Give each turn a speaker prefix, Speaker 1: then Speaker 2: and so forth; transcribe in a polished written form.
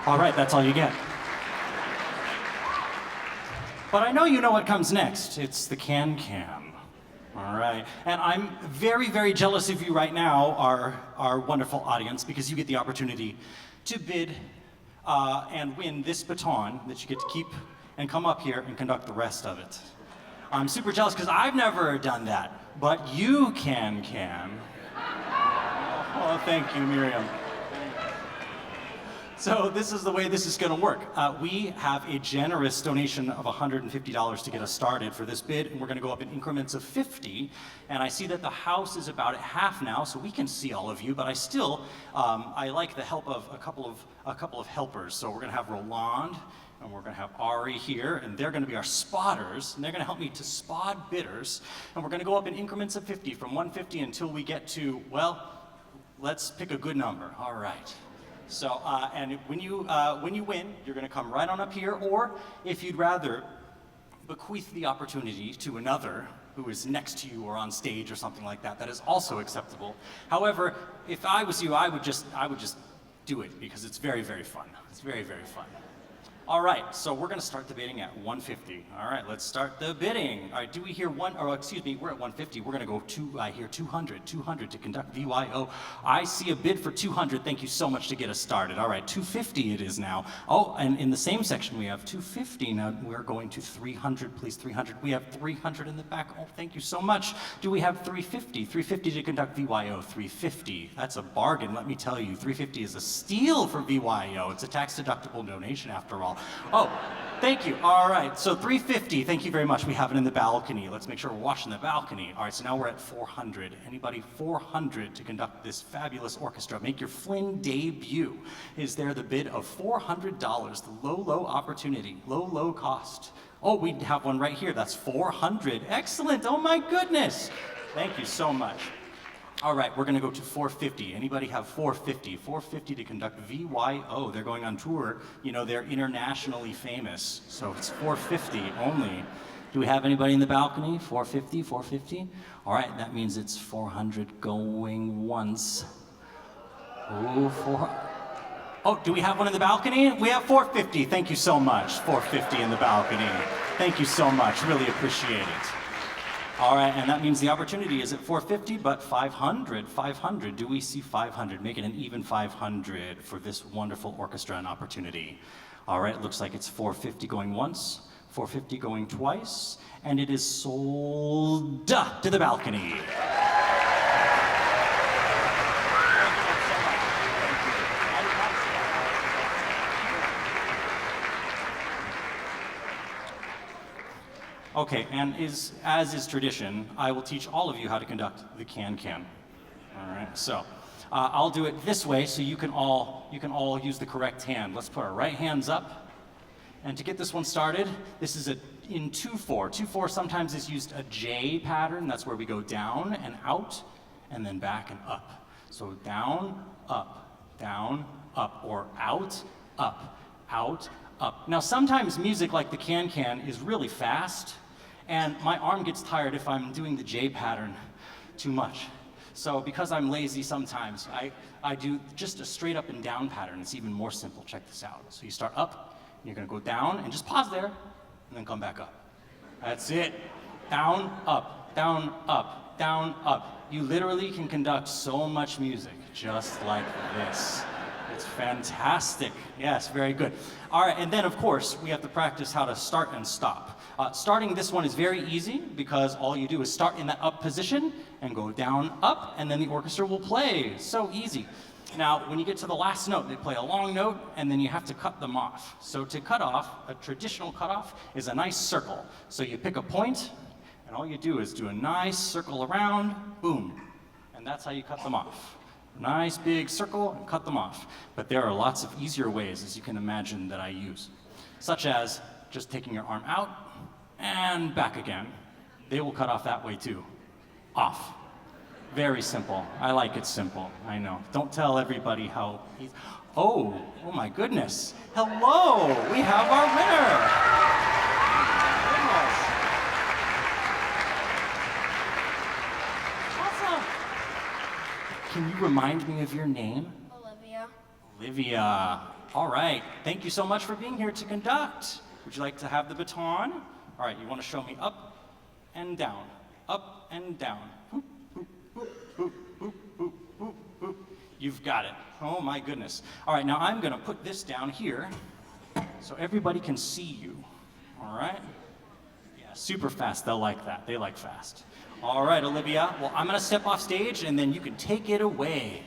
Speaker 1: All right, that's all you get. But I know you know what comes next. It's the can-can. All right, and I'm very, very jealous of you right now, our wonderful audience, because you get the opportunity to bid and win this baton that you get to keep and come up here and conduct the rest of it. I'm super jealous because I've never done that, but you can. Oh, thank you, Miriam. So this is the way this is going to work. We have a generous donation of $150 to get us started for this bid, and we're going to go up in increments of 50. And I see that the house is about at half now, so we can see all of you. But I still, I like the help of a couple of helpers. So we're going to have Roland, and we're going to have Ari here, and they're going to be our spotters, and they're going to help me to spot bidders. And we're going to go up in increments of 50, from 150 until we get to, well, let's pick a good number. All right. So, and when you win, you're going to come right on up here, or if you'd rather bequeath the opportunity to another who is next to you or on stage or something like that, that is also acceptable. However, if I was you, I would just do it because it's very, very fun. It's very, very fun. All right, so we're going to start the bidding at 150. All right, let's start the bidding. All right, do we hear we're at 150. We're going to go to, I hear 200 to conduct VYO. I see a bid for 200. Thank you so much to get us started. All right, 250 it is now. Oh, and in the same section we have 250. Now we're going to 300, please, 300. We have 300 in the back. Oh, thank you so much. Do we have 350? 350 to conduct VYO, 350. That's a bargain, let me tell you. 350 is a steal for VYO. It's a tax-deductible donation after all. Oh, thank you. All right, so 350, thank you very much. We have it in the balcony. Let's make sure we're watching the balcony. All right, so now we're at 400. Anybody 400 to conduct this fabulous orchestra? Make your Flynn debut. Is there the bid of $400, the low opportunity, low cost? Oh, we have one right here. That's 400. Excellent. Oh my goodness. Thank you so much. All right, we're going to go to 450. Anybody have 450? 450 to conduct VYO. They're going on tour. You know, they're internationally famous. So it's 450 only. Do we have anybody in the balcony? 450, 450? All right, that means it's 400 going once. Oh, do we have one in the balcony? We have 450. Thank you so much. 450 in the balcony. Thank you so much. Really appreciate it. All right, and that means the opportunity is at 450, but 500. Do we see 500? Make it an even 500 for this wonderful orchestra and opportunity. All right, it looks like it's 450 going once, 450 going twice, and it is sold to the balcony. Okay, and as is tradition, I will teach all of you how to conduct the can-can. All right, so I'll do it this way so you can all use the correct hand. Let's put our right hands up. And to get this one started, this is in 2/4. 2/4 sometimes is used a J pattern. That's where we go down and out, and then back and up. So down, up, or out, up. Now sometimes music like the can-can is really fast, and my arm gets tired if I'm doing the J pattern too much. So because I'm lazy sometimes, I do just a straight up and down pattern. It's even more simple. Check this out. So you start up, and you're going to go down, and just pause there, and then come back up. That's it. Down, up, down, up, down, up. You literally can conduct so much music just like this. It's fantastic. Yes, very good. All right, and then of course, we have to practice how to start and stop. Starting this one is very easy because all you do is start in that up position and go down, up, and then the orchestra will play. So easy. Now, when you get to the last note, they play a long note, and then you have to cut them off. So to cut off, a traditional cutoff is a nice circle. So you pick a point, and all you do is do a nice circle around, boom, and that's how you cut them off. Nice big circle and cut them off. But there are lots of easier ways, as you can imagine, that I use, such as just taking your arm out and back again. They will cut off that way too. Off. Very simple. I like it simple. I know. Don't tell everybody how easy. Oh my goodness. Hello, we have our winner. Awesome. Can you remind me of your name?
Speaker 2: Olivia.
Speaker 1: Olivia. All right, thank you so much for being here to conduct. Would you like to have the baton? All right, you want to show me up and down, up and down. Boop, boop, boop, boop, boop, boop, boop, boop. You've got it. Oh my goodness. All right, now I'm gonna put this down here so everybody can see you. All right? Yeah, super fast, they'll like that. They like fast. All right, Olivia, well, I'm gonna step off stage and then you can take it away.